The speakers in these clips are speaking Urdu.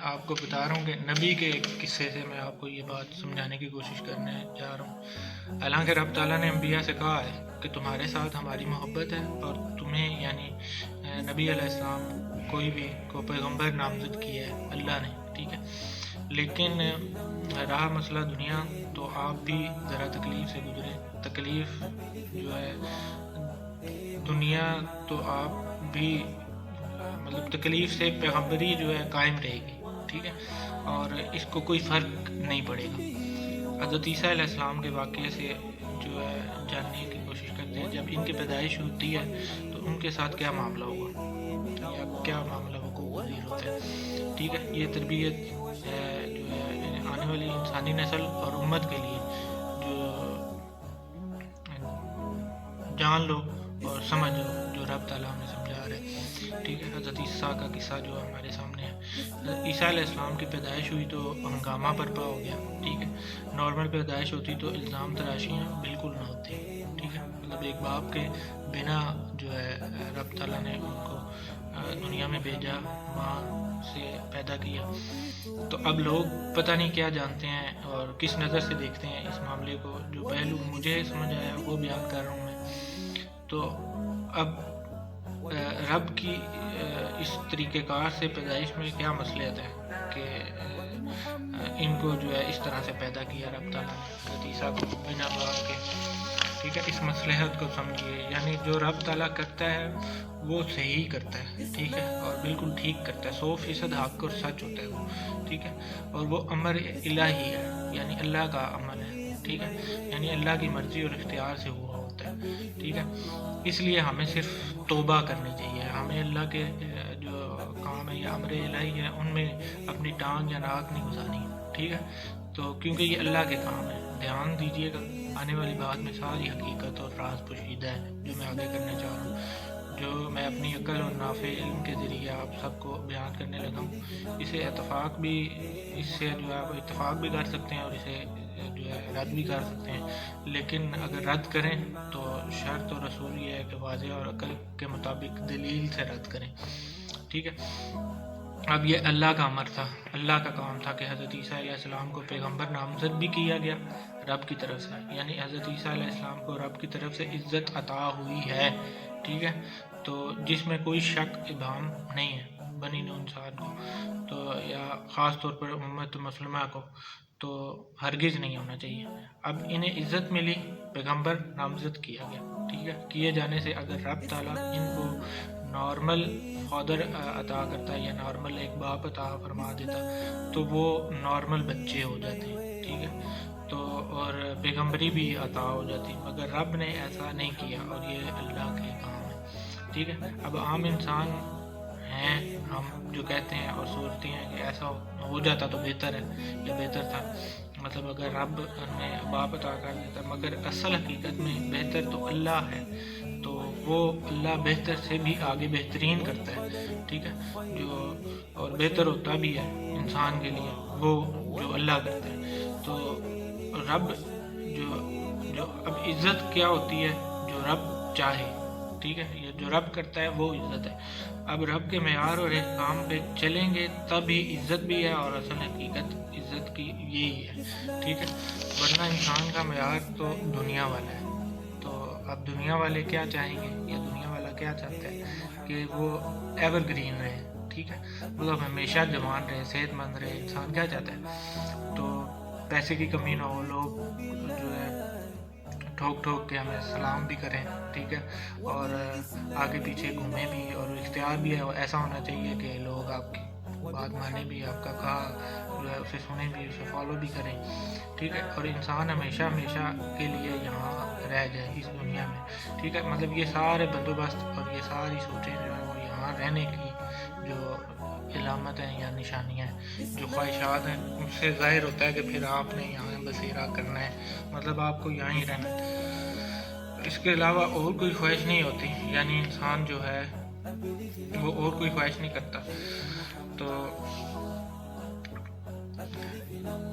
آپ کو بتا رہا ہوں کہ نبی کے ایک قصے سے میں آپ کو یہ بات سمجھانے کی کوشش کرنے جا رہا ہوں۔ حالانکہ رب تعالیٰ نے انبیاء سے کہا ہے کہ تمہارے ساتھ ہماری محبت ہے اور تمہیں یعنی نبی علیہ السلام کو پیغمبر نامزد کیا ہے اللہ نے، ٹھیک ہے، لیکن رہا مسئلہ دنیا تو آپ بھی ذرا تکلیف سے گزرے۔ تکلیف جو ہے دنیا تو آپ بھی مطلب تکلیف سے پیغمبری جو ہے قائم رہے گی، ٹھیک ہے، اور اس کو کوئی فرق نہیں پڑے گا۔ حضرت عیسیٰ علیہ السلام کے واقعے سے جو ہے جاننے کی کوشش کرتے ہیں۔ جب ان کی پیدائش ہوتی ہے تو ان کے ساتھ کیا معاملہ ہوا یا کیا معاملہ وقوع پذیر ہوتا ہے، ٹھیک ہے۔ یہ تربیت جو ہے آنے والی انسانی نسل اور امت کے لیے جو جان لو اور سمجھ لو جو رب تعالیٰ ہمیں سمجھا رہے ہیں، ٹھیک ہے۔ حضرت عیسیٰ کا قصہ جو ہمارے سامنے ہے، حضرت عیسیٰ علیہ السلام کی پیدائش ہوئی تو ہنگامہ برپا ہو گیا، ٹھیک ہے۔ نارمل پیدائش ہوتی تو الزام تراشیاں بالکل نہ ہوتی، ٹھیک ہے۔ مطلب ایک باپ کے بنا جو ہے رب تعالیٰ نے ان کو دنیا میں بھیجا، ماں سے پیدا کیا، تو اب لوگ پتہ نہیں کیا جانتے ہیں اور کس نظر سے دیکھتے ہیں اس معاملے کو۔ جو پہلو مجھے سمجھ آیا وہ بیان کر رہا ہوں میں۔ تو اب رب کی اس طریقہ کار سے پیدائش میں کیا مصلحت ہے کہ ان کو جو ہے اس طرح سے پیدا کیا رب تعالیٰ نے، حضرت عیسیٰ کو بنا باپ کے، ٹھیک ہے۔ اس مصلحت کو سمجھیے، یعنی جو رب تعالیٰ کرتا ہے وہ صحیح کرتا ہے، ٹھیک ہے، اور بالکل ٹھیک کرتا ہے، 100% حق اور سچ ہوتا ہے وہ، ٹھیک ہے، اور وہ امر الہی ہے، یعنی اللہ کا عمل ہے، ٹھیک ہے، یعنی اللہ کی مرضی اور اختیار سے ہوا ہوتا ہے، ٹھیک ہے۔ اس لیے ہمیں صرف توبہ کرنی چاہیے، ہمیں اللہ کے جو کام ہے یا امر الہی ہے ان میں اپنی ٹانگ یا ناک نہیں گھسانی، ٹھیک ہے۔ تو کیونککہ یہ اللہ کے کام ہے، دھیان دیجیے گا، آنے والی بات میں ساری حقیقت اور راز پوشیدہ ہے جو میں آگے کرنا چاہ رہا ہوں، جو میں اپنی عقل اور نافع علم کے ذریعے آپ سب کو بیان کرنے لگا ہوں۔ اس سے جو ہے وہ اتفاق بھی کر سکتے ہیں اور اسے جو ہے رد بھی کر سکتے ہیں، لیکن اگر رد کریں تو شرط اور رسول یہ ہے کہ واضح اور عقل کے مطابق دلیل سے رد کریں، ٹھیک ہے۔ اب یہ اللہ کا امر تھا، اللہ کا کام تھا کہ حضرت عیسیٰ علیہ السلام کو پیغمبر نامزد بھی کیا گیا رب کی طرف سے، یعنی حضرت عیسیٰ علیہ السلام کو رب کی طرف سے عزت عطا ہوئی ہے، ٹھیک ہے، تو جس میں کوئی شک ابہام نہیں ہے بنی نوع انسان کو تو یا خاص طور پر امت مسلمہ کو تو ہرگز نہیں ہونا چاہیے۔ اب انہیں عزت ملی، پیغمبر نامزد کیا گیا، ٹھیک ہے۔ کیے جانے سے اگر رب تعالیٰ ان کو نارمل فادر عطا کرتا یا نارمل ایک باپ عطا فرما دیتا تو وہ نارمل بچے ہو جاتے ہیں، ٹھیک ہے، تو اور پیغمبری بھی عطا ہو جاتی، مگر رب نے ایسا نہیں کیا اور یہ اللہ کے کام ہے، ٹھیک ہے۔ اب عام انسان ہیں ہم جو کہتے ہیں اور سوچتے ہیں کہ ایسا ہو جاتا تو بہتر ہے یا بہتر تھا، مطلب اگر رب نے باپ عطا کر دیتا، مگر اصل حقیقت میں بہتر تو اللہ ہے، تو وہ اللہ بہتر سے بھی آگے بہترین کرتا ہے، ٹھیک ہے، جو اور بہتر ہوتا بھی ہے انسان کے لیے وہ جو اللہ کرتا ہے۔ تو رب جو اب عزت کیا ہوتی ہے، جو رب چاہے، ٹھیک ہے، یہ جو رب کرتا ہے وہ عزت ہے۔ اب رب کے معیار اور احکام پہ چلیں گے تب ہی عزت بھی ہے، اور اصل حقیقت عزت کی یہی ہے، ٹھیک ہے، ورنہ انسان کا معیار تو دنیا والا ہے۔ تو اب دنیا والے کیا چاہیں گے یا دنیا والا کیا چاہتا ہے کہ وہ ایور گرین رہے، ٹھیک ہے، مطلب ہمیشہ جوان رہے، صحت مند رہے۔ انسان کیا چاہتا ہے تو پیسے کی کمی نہ ہو، لوگ جو ہے ٹھوک ٹھوک کے ہمیں سلام بھی کریں، ٹھیک ہے، اور آگے پیچھے گھومیں بھی، اور اختیار بھی ہے ایسا ہونا چاہیے کہ لوگ آپ کی بات مانیں بھی، آپ کا کہا جو ہے اسے سنیں بھی، اسے فالو بھی کریں، ٹھیک ہے، اور انسان ہمیشہ ہمیشہ کے لیے یہاں رہ جائے اس دنیا میں، ٹھیک ہے۔ مطلب یہ سارے بندوبست اور یہ ساری سوچیں جو ہیں وہ یہاں رہنے کی جو علامت ہیں یا نشانیاں ہیں، جو خواہشات ہیں، اس سے ظاہر ہوتا ہے کہ پھر آپ نے یہاں بسیرا کرنا ہے، مطلب آپ کو یہاں ہی رہنا ہے، اس کے علاوہ اور کوئی خواہش نہیں ہوتی، یعنی انسان جو ہے وہ اور کوئی خواہش نہیں کرتا۔ تو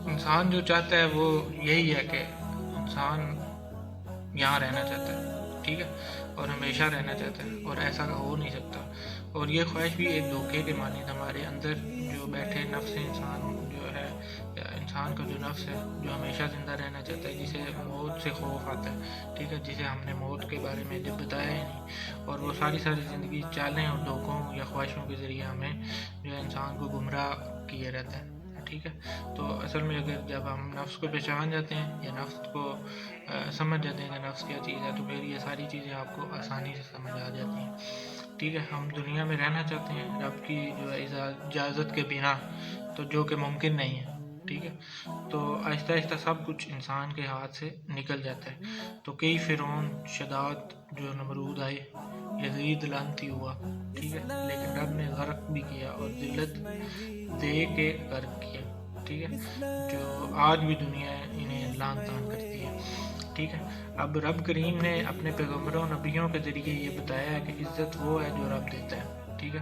انسان جو چاہتا ہے وہ یہی ہے کہ انسان یہاں رہنا چاہتا ہے، ٹھیک ہے، اور ہمیشہ رہنا چاہتا ہے، اور ایسا ہو نہیں سکتا، اور یہ خواہش بھی ایک دھوکے کے مانند ہمارے اندر جو جو بیٹھے نفس انسان جو ہے، انسان کا جو نفس ہے جو ہمیشہ زندہ رہنا چاہتا ہے، جسے موت سے خوف آتا ہے، ٹھیک ہے، جسے ہم نے موت کے بارے میں جب بتایا ہی نہیں، اور وہ ساری زندگی چالیں اور دھوکوں یا خواہشوں کے ذریعے ہمیں جو ہے انسان کو گمراہ کیے رہتا ہے، ٹھیک ہے۔ تو اصل میں اگر جب ہم نفس کو پہچان جاتے ہیں یا نفس کو سمجھ جاتے ہیں کہ نفس کیا چیز ہے، تو پھر یہ ساری چیزیں آپ کو آسانی سے سمجھ آ جاتی ہیں، ٹھیک ہے۔ ہم دنیا میں رہنا چاہتے ہیں رب کی جو ہے اجازت کے بنا، تو جو کہ ممکن نہیں ہے، ٹھیک ہے۔ تو آہستہ آہستہ سب کچھ انسان کے ہاتھ سے نکل جاتا ہے۔ تو کئی فرعون، شداد، جو نمرود آئے، یزید لعنتی ہوا، ٹھیک ہے، لیکن رب نے غرق بھی کیا اور ذلت دے کے غرق کیا، ٹھیک ہے، جو آج بھی دنیا انہیں لعن طعن کرتی ہے، ٹھیک ہے۔ اب رب کریم نے اپنے پیغمبروں نبیوں کے ذریعے یہ بتایا ہے کہ عزت وہ ہے جو رب دیتا ہے، ٹھیک ہے،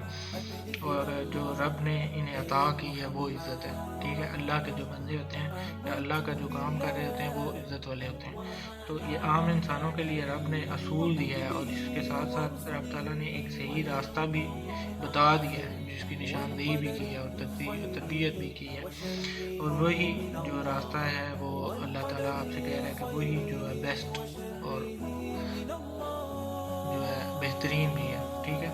اور جو رب نے انہیں عطا کی ہے وہ عزت ہے، ٹھیک ہے۔ اللہ کے جو بندے ہوتے ہیں یا اللہ کا جو کام کر رہے ہوتے ہیں وہ عزت والے ہوتے ہیں۔ تو یہ عام انسانوں کے لیے رب نے اصول دیا ہے، اور اس کے ساتھ ساتھ رب تعالیٰ نے ایک صحیح راستہ بھی بتا دیا ہے، جس کی نشاندہی بھی کی ہے اور تربیت بھی کی ہے، اور وہی جو راستہ ہے وہ اللہ تعالیٰ آپ سے کہہ رہا ہے کہ وہی جو ہے بیسٹ اور جو ہے بہترین بھی ہے، ٹھیک ہے،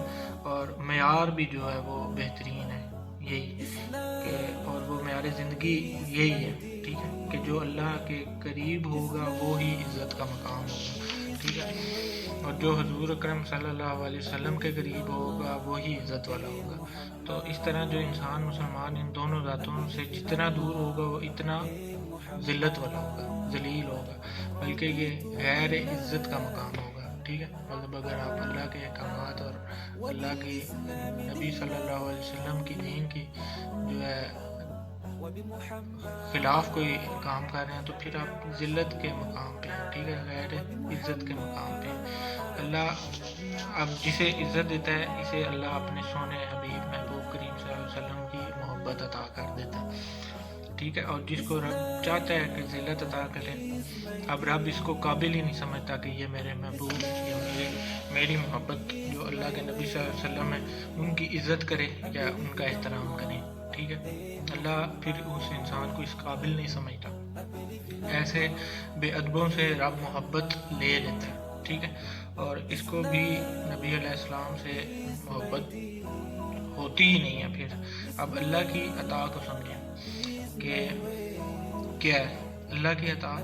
اور معیار بھی جو ہے وہ بہترین ہے، یہی کہ اور وہ معیار زندگی یہی ہے، ٹھیک ہے، کہ جو اللہ کے قریب ہوگا وہی عزت کا مقام ہوگا، ٹھیک ہے، اور جو حضور اکرم صلی اللہ علیہ وسلم کے قریب ہوگا وہی عزت والا ہوگا۔ تو اس طرح جو انسان مسلمان ان دونوں ذاتوں سے جتنا دور ہوگا وہ اتنا ذلت والا ہوگا، ذلیل ہوگا، بلکہ یہ غیر عزت کا مقام ہوگا، ٹھیک ہے۔ مطلب اگر آپ اللہ کے احکامات اور اللہ کی نبی صلی اللہ علیہ وسلم کی دین کی جو ہے خلاف کوئی کام کر رہے ہیں تو پھر آپ ذلت کے مقام پہ ہیں، ٹھیک ہے، غیر عزت کے مقام پہ ہیں۔ اللہ اب جسے عزت دیتا ہے اسے اللہ اپنے سونے حبیب محبوب کریم صلی اللہ علیہ وسلم کی محبت عطا کر دیتا ہے، ٹھیک ہے، اور جس کو رب چاہتا ہے کہ ذلت عطا کرے، اب رب اس کو قابل ہی نہیں سمجھتا کہ یہ میرے محبوب یا میری محبت جو اللہ کے نبی صلی اللہ علیہ وسلم ہے ان کی عزت کرے یا ان کا احترام کرے، ٹھیک ہے۔ اللہ پھر اس انسان کو اس قابل نہیں سمجھتا، ایسے بے ادبوں سے رب محبت لے لیتا ہے، ٹھیک ہے، اور اس کو بھی نبی علیہ السلام سے محبت ہوتی ہی نہیں ہے۔ پھر اب اللہ کی عطا کو سمجھیں کہ کیا ہے اللہ کی عطا،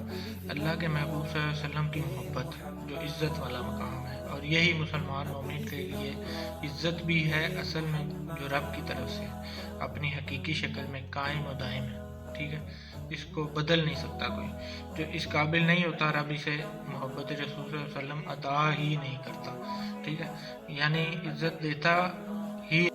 اللہ کے محبوب صلی اللہ علیہ وسلم کی محبت جو عزت والا مقام ہے، اور یہی مسلمان مومن کے لیے عزت بھی ہے اصل میں، جو رب کی طرف سے اپنی حقیقی شکل میں قائم و دائم ہے، ٹھیک ہے، اس کو بدل نہیں سکتا کوئی، جو اس قابل نہیں ہوتا رب اسے محبت رسول صلی اللہ علیہ وسلم عطا ہی نہیں کرتا، ٹھیک ہے، یعنی عزت دیتا ہی